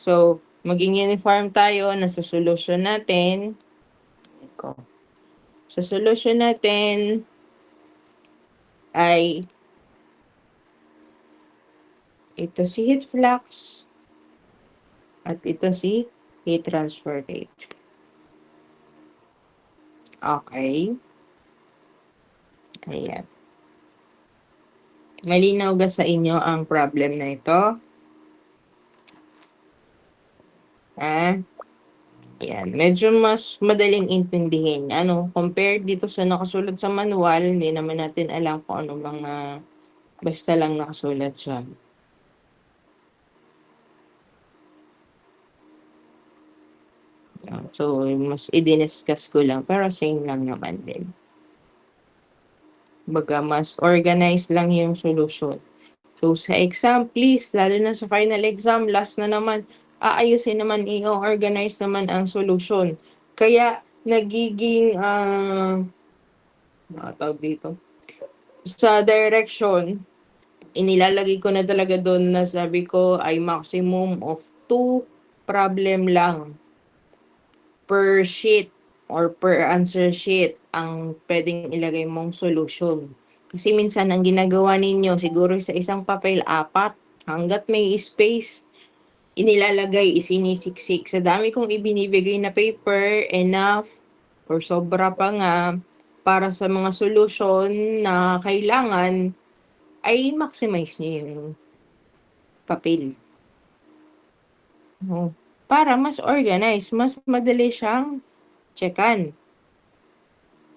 So, maging uniform tayo na sa solution natin. Sa solution natin ay ito si heat flux at ito si heat transfer rate. Okay. Ayan. Malinaw ba sa inyo ang problem na ito? Ayan. Medyo mas madaling intindihin. Compared dito sa nakasulat sa manual, hindi naman natin alam kung ano mga basta lang nakasulat siya. So, mas i-discuss ko lang, pero same lang naman din. Baga, mas organized lang yung solution. So, sa exam, please, lalo na sa final exam, last na naman, aayusin naman, i-organize naman ang solution. Kaya, nagiging, tawag dito, sa direction, inilalagay ko na talaga doon na sabi ko ay maximum of 2 problem lang per sheet or per answer sheet ang pwedeng ilagay mong solution. Kasi minsan ang ginagawa ninyo siguro sa isang papel 4 hanggat may space inilalagay, isinisiksik. Sa dami kong ibinibigay na paper, enough or sobra pa nga para sa mga solution na kailangan ay maximize nyo yung papel. Para mas organized, mas madali siyang checkan.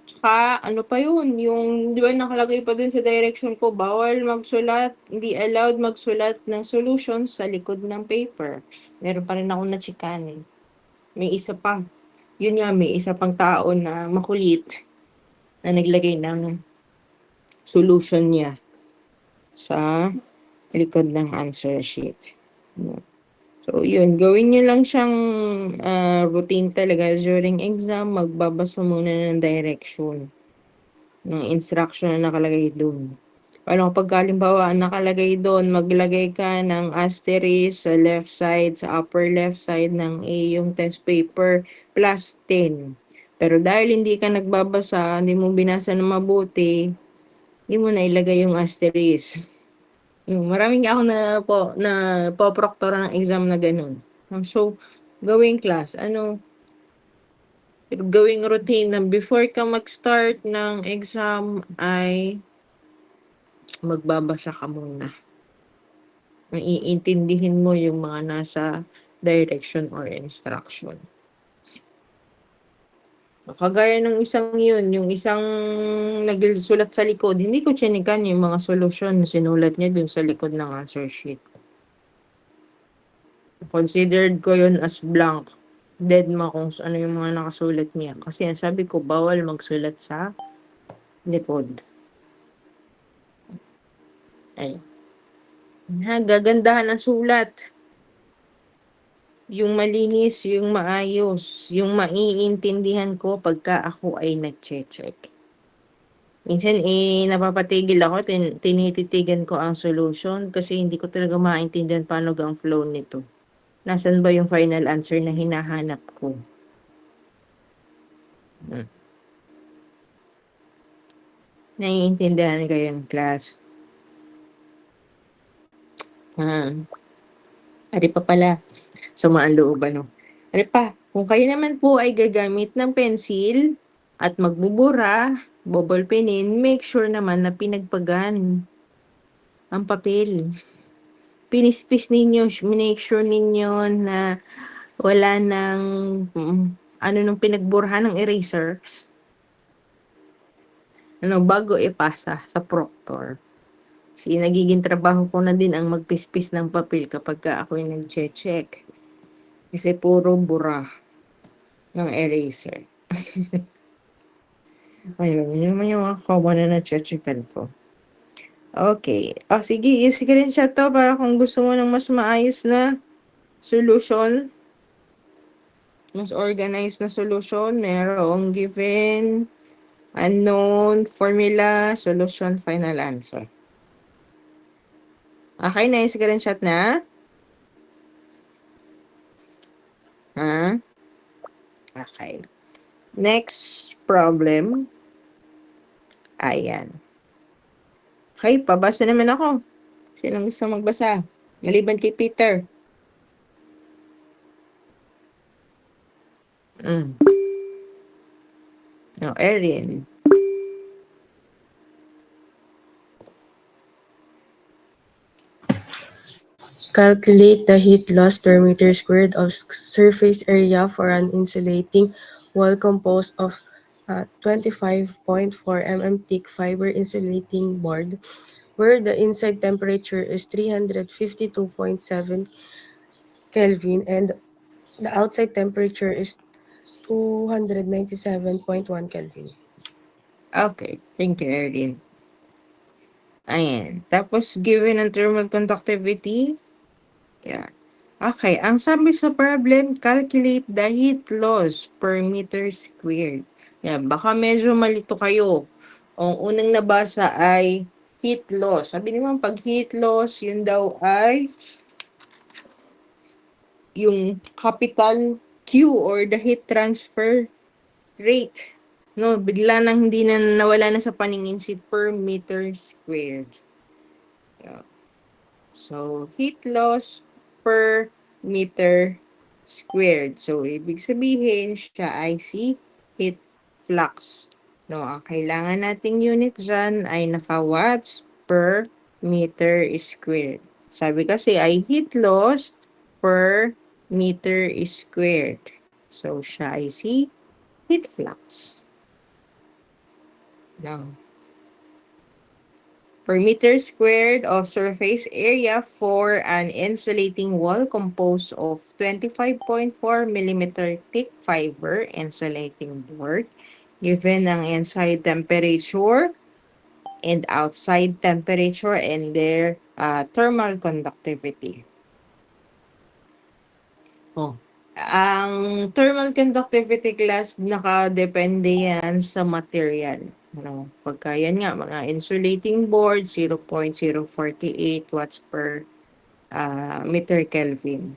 Tsaka, ano pa yun, yung, di ba nakalagay pa dun sa direction ko, bawal magsulat, hindi allowed magsulat ng solutions sa likod ng paper. Meron pa rin akong na-checkan. May isa pa. Yun nga, may isa pang tao na makulit na naglagay ng solution niya sa likod ng answer sheet. So, yun. Gawin nyo lang siyang routine talaga during exam. Magbabasa muna ng direction ng instruction na nakalagay doon. Paano kapag halimbawa nakalagay doon, maglagay ka ng asterisk sa left side, sa upper left side ng A yung test paper plus 10. Pero dahil hindi ka nagbabasa, hindi mo binasa na mabuti, hindi mo na ilagay yung asterisk. Maraming ako na po-proctor ng exam na ganun. So, gawing class, gawing routine na before ka mag-start ng exam ay magbabasa ka muna. Maiintindihin mo yung mga nasa direction or instruction. Kagaya ng isang yun, yung isang nagsulat sa likod, hindi ko chinikan yung mga solusyon na sinulat niya dun sa likod ng answer sheet. Considered ko yun as blank. Dead ma kung ano yung mga nakasulat niya. Kasi ang sabi ko, bawal magsulat sa likod. Ay. Gagandahan ang sulat. Yung malinis, yung maayos, yung maiintindihan ko pagka ako ay nag-check. Minsan napapatigil ako, tinititigan ko ang solution kasi hindi ko talaga maintindihan paano ang flow nito. Nasaan ba yung final answer na hinahanap ko? Naiintindihan kayo yung class? Ari pa pala. Sumaan loob, Ari pa, kung kayo naman po ay gagamit ng pencil at magbubura, ballpenin, make sure naman na pinagpagan ang papel. Pinispis ninyo, make sure ninyo na wala nang nung pinagburhan ng eraser. Bago ipasa sa proctor. Kasi nagiging trabaho ko na din ang magpispis ng papel kapag ako'y nag-check. Kasi puro bura ng eraser. Ayun, yun naman yung mga common na na-checkan ko. Okay. Sige, i-screenshot to para kung gusto mo ng mas maayos na solution, mas organized na solution, merong given, unknown, formula, solution, final answer. Okay, na-screenshot na? Okay. Next problem. Ayan. Okay, pabasa naman ako. Sinong gusto magbasa? Maliban kay Peter. Erin. Calculate the heat loss per meter squared of surface area for an insulating wall composed of 25.4 mm thick fiber insulating board, where the inside temperature is 352.7 Kelvin and the outside temperature is 297.1 Kelvin. Okay, thank you, Erin. Ayan. Tapos, given ang thermal conductivity. Yeah. Okay, ang sabi sa problem, calculate the heat loss per meter squared. Yan, baka medyo malito kayo. Ang unang nabasa ay heat loss. Sabi naman, pag heat loss, yun daw ay yung capital Q or the heat transfer rate. No, bigla nang hindi na nawala na sa paningin si per meter squared. Yeah. So, heat loss per meter squared. So, ibig sabihin siya ay si heat flux. No, ang kailangan nating unit dyan ay naka-watts per meter squared. Sabi kasi ay heat loss per meter squared. So, siya ay si heat flux. No. Per meter squared of surface area for an insulating wall composed of 25.4 mm thick fiber insulating board, given ang inside temperature and outside temperature and their thermal conductivity. Oh. Ang thermal conductivity class, nakadepende yan sa material. Ano, pagka yan nga, mga insulating board, 0.048 watts per meter Kelvin.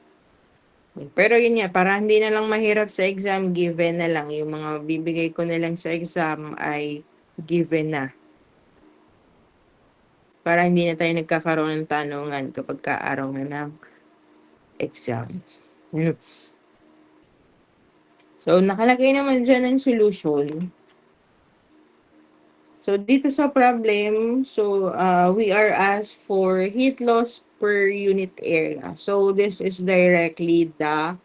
Pero yun nga, para hindi na lang mahirap sa exam, given na lang. Yung mga bibigay ko na lang sa exam ay given na. Para hindi na tayo nagkakaroon ng tanungan kapag kaaraw na ng exam. So, nakalagay naman dyan ang solution. So, dito sa problem, we are asked for heat loss per unit area. So, this is directly the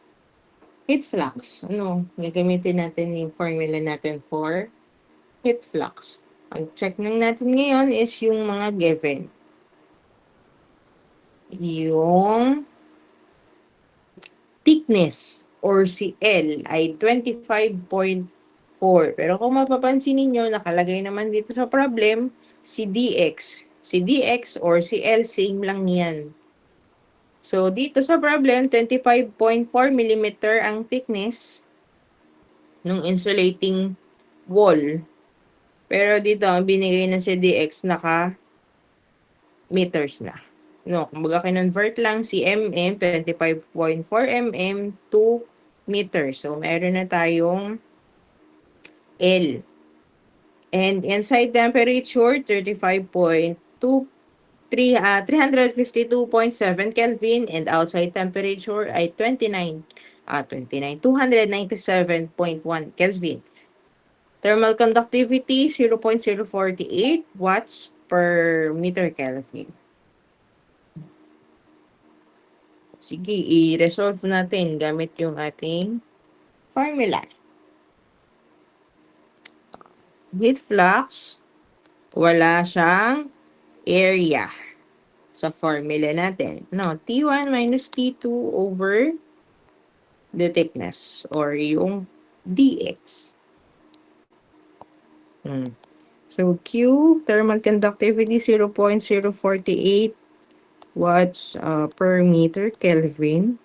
heat flux. Ano, gagamitin natin yung formula natin for heat flux. Ang check lang natin ngayon is yung mga given. Yung thickness or si L ay 25.4. Pero kung mapapansin ninyo, nakalagay naman dito sa problem, si DX. Si DX or si L, same lang yan. So, dito sa problem, 25.4 mm ang thickness ng insulating wall. Pero dito, ang binigay na si DX, naka meters na. No, kumbaga kinonvert lang si mm, 25.4 mm to meters. So, meron na tayong L. And inside temperature, 352.7 Kelvin. And outside temperature ay 297.1 Kelvin. Thermal conductivity, 0.048 watts per meter Kelvin. Sige, i-resolve natin gamit yung ating formula. Heat flux, wala siyang area sa formula natin. No, T1 minus T2 over the thickness or yung dx. So, Q, thermal conductivity, 0.048 watts per meter Kelvin.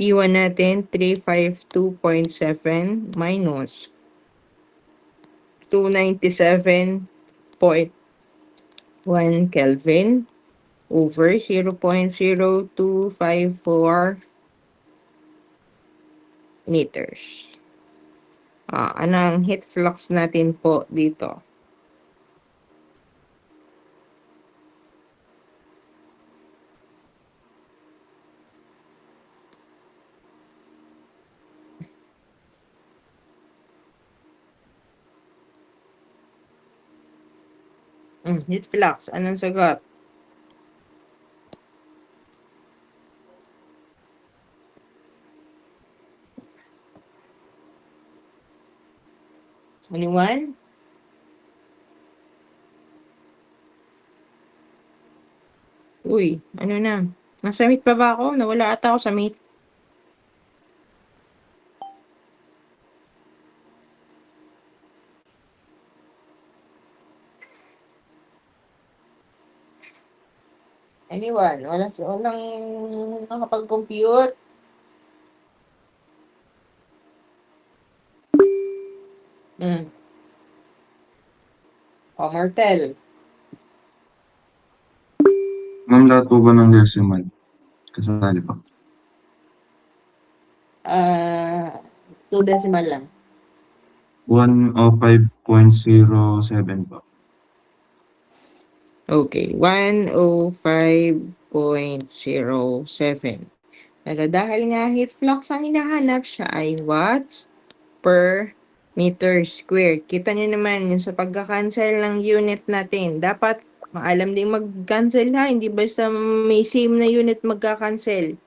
T1 natin, 352.7 minus 297.1 Kelvin over 0.0254 meters. Ano ang heat flux natin po dito? Heat flux. Anong sagot? Anyone? Uy, ano na? Nasa meet pa ba ako? Nawala ata ako sa meet. Anyone? Walang nakapag-compute? Martel. Ma'am, lahat po ba ng decimal? Kasali pa. 2 decimal lang. 105.07 po. Okay, 105.07. Pero dahil nga heat flux ang hinahanap, siya ay watts per meter square. Kita niyo naman yung sa pagka-cancel ng unit natin. Dapat maalam din mag-cancel ha. Hindi basta may same na unit magka-cancel.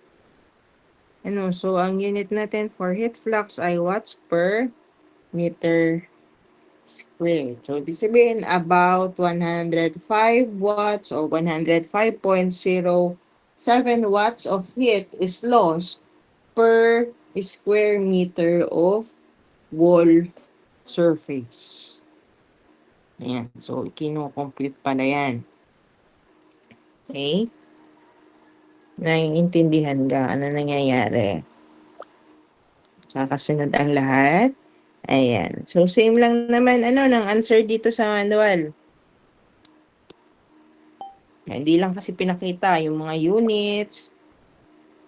So ang unit natin for heat flux ay watts per meter square. So, ibig sabihin, about 105 watts or 105.07 watts of heat is lost per square meter of wall surface. Ayan. So, kino-compute pala yan. Okay? Naiintindihan ka? Ano nangyayari? Kakasunod ang lahat. Ayan. So, same lang naman, ng answer dito sa manual. Hindi lang kasi pinakita yung mga units.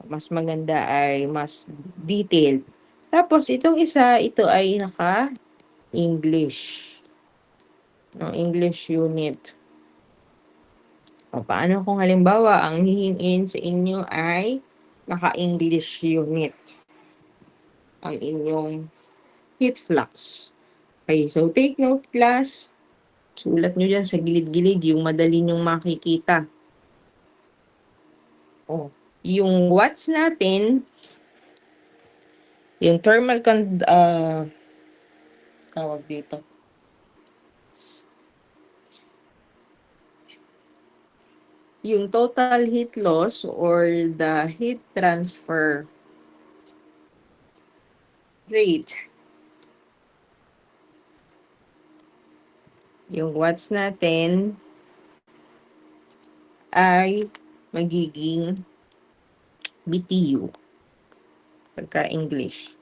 Mas maganda ay mas detailed. Tapos, itong isa, ito ay naka-English. English unit. Paano kung halimbawa, ang hihingin sa inyo ay naka-English unit. Ang inyong heat flux. Okay, so take note class. Sulat nyo dyan sa gilid-gilid yung madali nyong makikita. Yung watts natin, yung thermal tawag dito. Yung total heat loss or the heat transfer rate. Yung watts natin ay magiging BTU pagka English.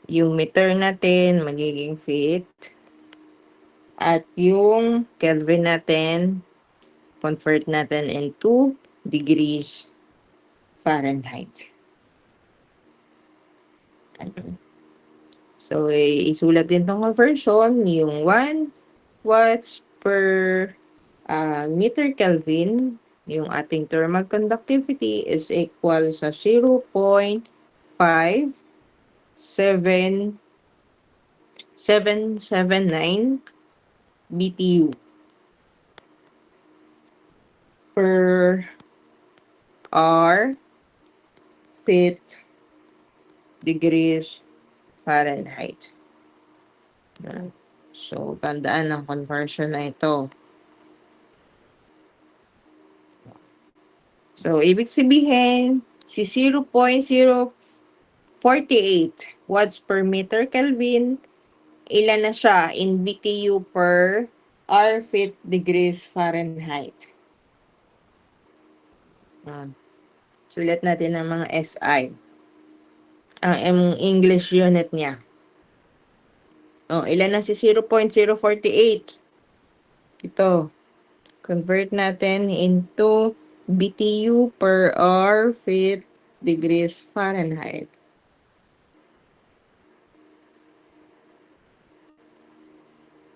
Yung meter natin magiging feet. At yung Kelvin natin, convert natin into degrees Fahrenheit. So, isulat din tong conversion, yung 1 watts per meter Kelvin, yung ating thermal conductivity is equal sa 0.5779 BTU per R feet degrees Fahrenheit. So, tandaan ang conversion na ito. So, ibig sabihin, si 0.048 watts per meter Kelvin, ilan na siya in BTU per R feet degrees Fahrenheit. Sulat natin ang mga SI. Ang English unit niya. Ilan na si 0.048? Ito. Convert natin into BTU per R feet degrees Fahrenheit.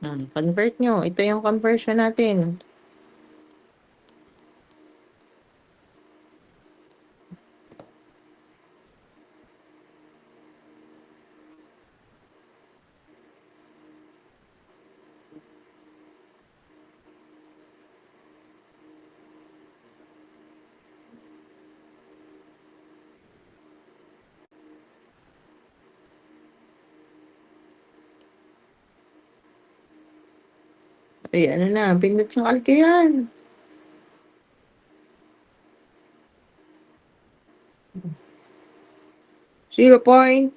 Convert nyo. Ito yung conversion natin. Ay, ano na, pindot sa kalke yan. Zero point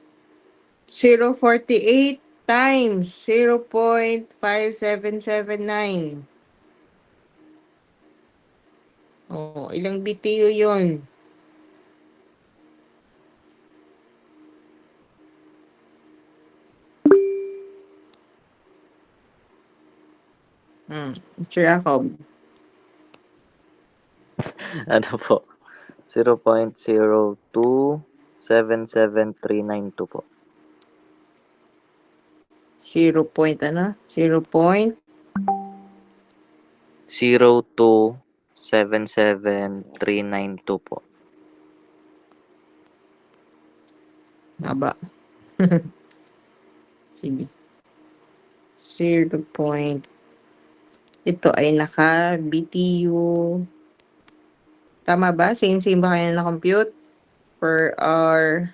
048 times 0.5779. Oh, ilang BTU yun? Mr. Jacob. Ano po? 0.0277392 po. 0 point ano? 0 point 0.0277392 po. haba. Sige. 0 point. Ito ay naka BTU. Tama ba? Same ba kayo na compute? Per hour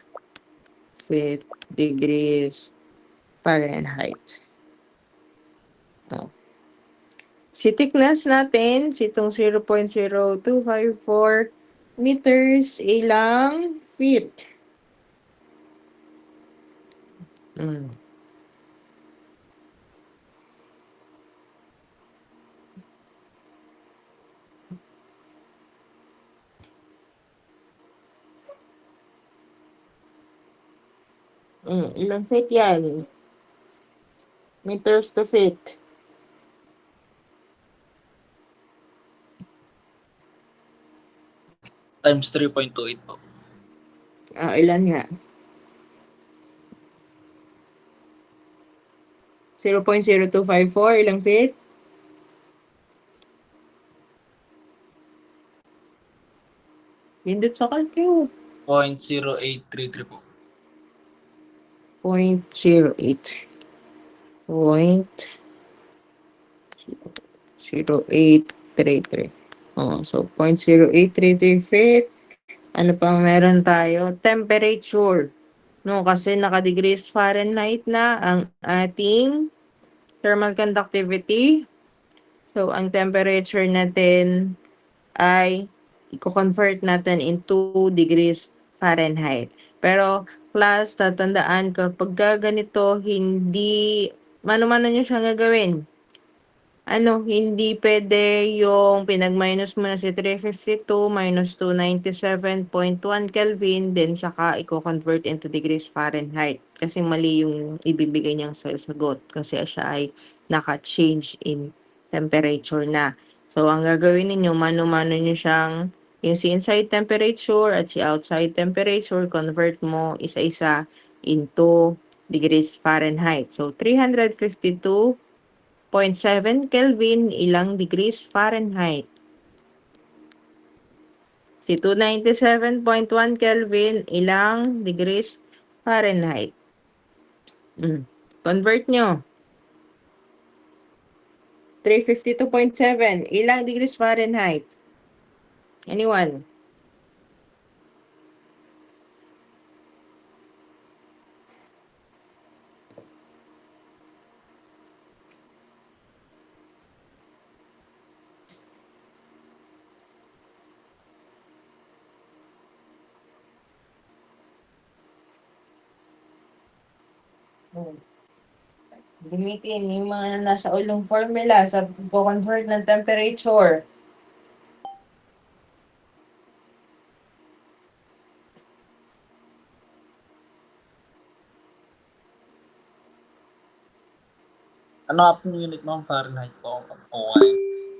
feet degrees Fahrenheit. Oh. Si thickness natin, itong 0.0254 meters, ilang feet? Ilang feet yan? Meters to feet. Times 3.28 po. Ilan nga? 0.0254, ilang feet? Pindot sa kalkyo. 0.0833 po. 0.08. 0.0833. So 0.0833 feet. Ano pang meron tayo? Temperature. No, kasi naka-degrees Fahrenheit na ang ating thermal conductivity. So, ang temperature natin ay i-convert natin into degrees Fahrenheit. Pero, class, tatandaan kapag ganito, hindi, mano-mano nyo siyang gagawin. Hindi pwede yung pinag-minus mo na si 352 minus 297.1 Kelvin, then saka i-convert into degrees Fahrenheit. Kasi mali yung ibibigay niyang sagot kasi siya ay naka-change in temperature na. So, ang gagawin ninyo, mano-mano nyo siyang, yung si inside temperature at si outside temperature, convert mo isa-isa into degrees Fahrenheit. So, 352.7 Kelvin, ilang degrees Fahrenheit? Si 297.1 Kelvin, ilang degrees Fahrenheit? Convert nyo. 352.7, ilang degrees Fahrenheit? Anyone? Gamitin yung mga nasa ulong formula sa convert ng temperature. Ano nga po yung unit mo? Fahrenheit po. Okay.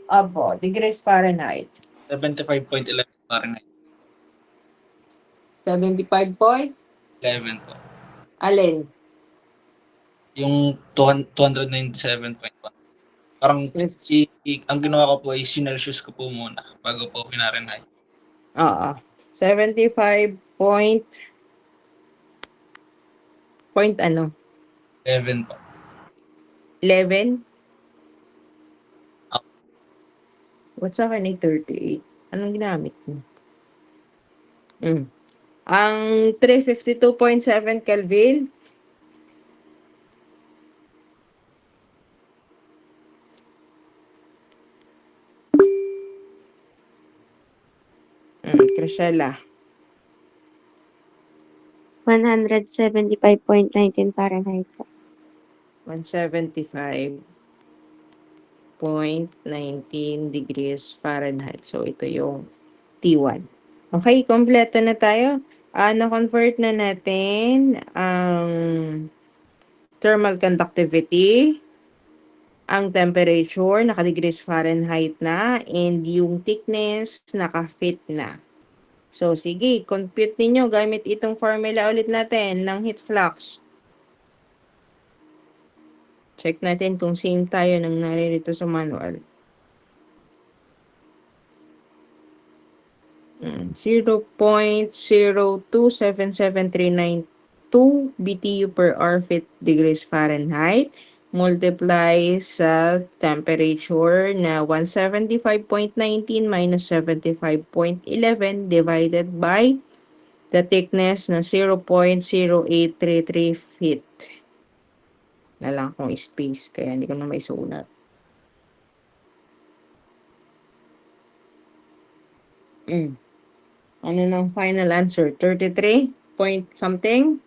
Opo, degrees Fahrenheit. 75.11 Fahrenheit. 75 point? 11 po. Alin? Yung 297.1. Parang Sis- ang ginawa ko po ay sinelsius ko po muna bago po Fahrenheit. Oo. 75 point ano? 11 po. 11? Ah. What's sa akin ay 38? Anong ginamit mo? Ang 352.7 Kelvin, Crishella, 175.19 Fahrenheit po. 175.19 degrees Fahrenheit. So, ito yung T1. Okay, kompleto na tayo. Na-convert na natin ang thermal conductivity, ang temperature, naka-degrees Fahrenheit na, and yung thickness, naka-fit na. So, sige, compute ninyo gamit itong formula ulit natin ng heat flux. Check natin kung same tayo ng naririto sa manual. 0.0277392 BTU per hour feet degrees Fahrenheit multiply sa temperature na 175.19 minus 75.11 divided by the thickness na 0.0833 feet. Na lang akong space, kaya hindi ko na may sulat. Ano ng final answer? 33 point something?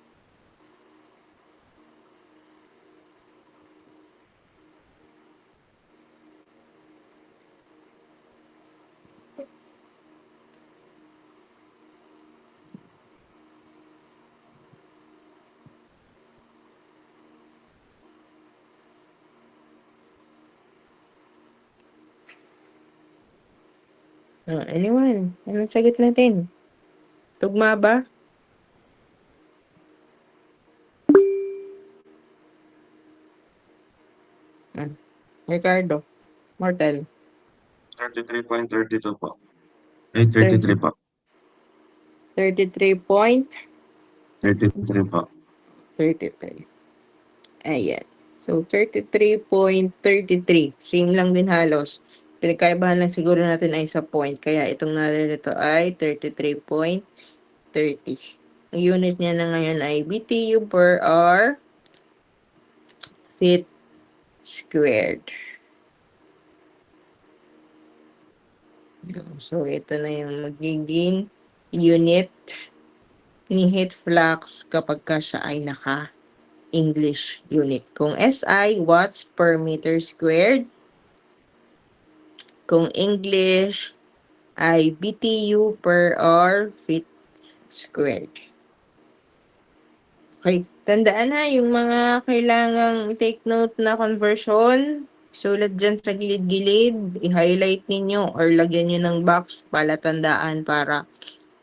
Anyone? Anong sagot natin? Tugma ba? Ricardo. Mortel. 33.32 po. Ay, 33 po. 33 point 33 po. 33. Ayan. So, 33.33. Same lang din halos. Pinagkaibahan lang siguro natin ay sa point. Kaya itong naririto ay 33.30. Ang unit niya na ngayon ay BTU per hour feet squared. So, ito na yung magiging unit ni heat flux kapag ka siya ay naka-English unit. Kung SI, watts per meter squared. Kung English, ay BTU per hour feet squared. Okay, tandaan na yung mga kailangang take note na conversion. Sulat dyan sa gilid-gilid, i-highlight ninyo or lagyan nyo ng box palatandaan para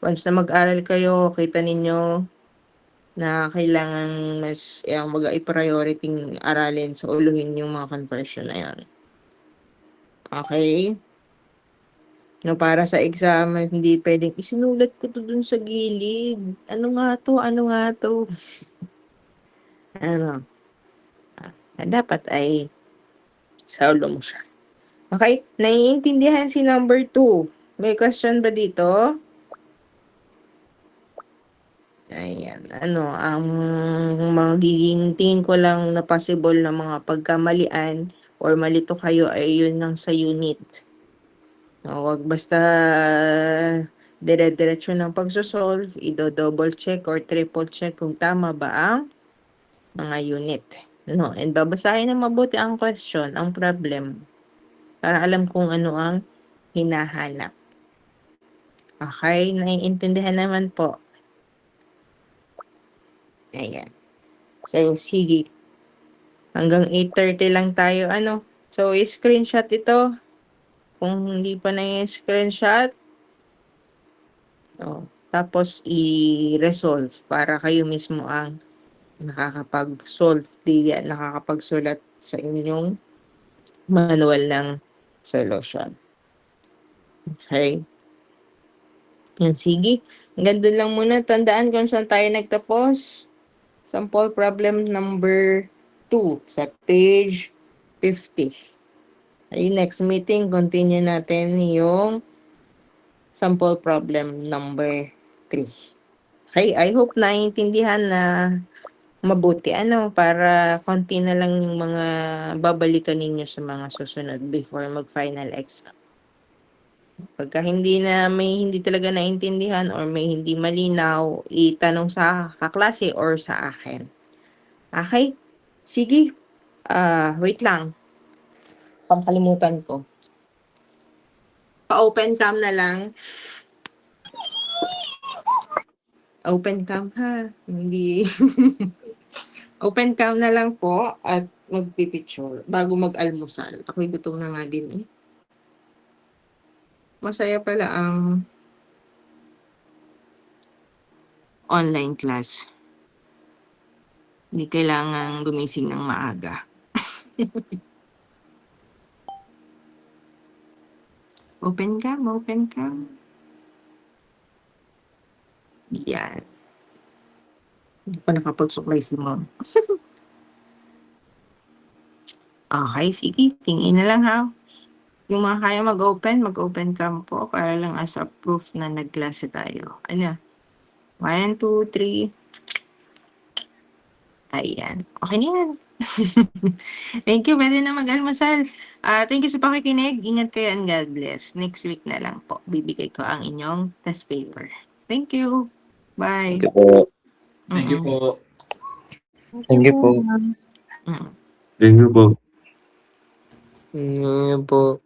once na mag-aral kayo, kita ninyo na kailangan mas i-priority aralin sa uluhin yung mga conversion na yan. Okay? No, para sa exam, hindi pwedeng isinulat ko to dun sa gilid. Ano nga to? Ano? Dapat ay sa ulo mo siya. Okay? Naiintindihan si number 2. May question ba dito? Ayan. Ano, ang magiging tingin ko lang na possible na mga pagkamalian or malito kayo ay yun lang sa unit. Huwag basta dire-diretso ng pagsosolve, i-double check or triple check kung tama ba ang mga unit. No, and babasahin na mabuti ang question, ang problem, para alam kung ano ang hinahanap. Okay, naiintindihan naman po. Ayan. So, sige. Hanggang 8:30 lang tayo, ano. So, i-screenshot ito. Kung hindi pa na-screenshot, tapos i-resolve para kayo mismo ang nakakapag-solve, di yan nakakapagsulat sa inyong manual ng solution. Okay? Yan, sige. Hanggang doon lang muna. Tandaan kung saan tayo nagtapos. Sample problem number 2 sa page 50. Ay, next meeting, continue natin yung sample problem number 3. Okay, I hope naiintindihan na mabuti, para konti na lang yung mga babalikan ninyo sa mga susunod before mag-final exam. Pagka hindi talaga naintindihan or may hindi malinaw, itanong sa kaklase or sa akin. Okay? Sige. Wait lang. Pangkalimutan ko. Pa-open cam na lang. Open cam ha. Hindi. Open cam na lang po at magpipicture bago mag-almusal. Ako'y gutom na nga din eh. Masaya pala ang online class. Hindi kailangan gumising ng maaga. Open cam, open cam. Yan. Hindi pa nakapagsuklay si mom. Okay, sige. Tingin na lang ha. Yung mga kaya mag-open cam po para lang as a proof na nagklase tayo. 1, 2, 3. Ayan. Okay na yan. Thank you. Pwede na mag-almasal. Thank you sa pakikinig. Ingat kayo and God bless. Next week na lang po. Bibigay ko ang inyong test paper. Thank you. Bye. Thank you po. Thank you po. Thank you po. Thank you po. Po.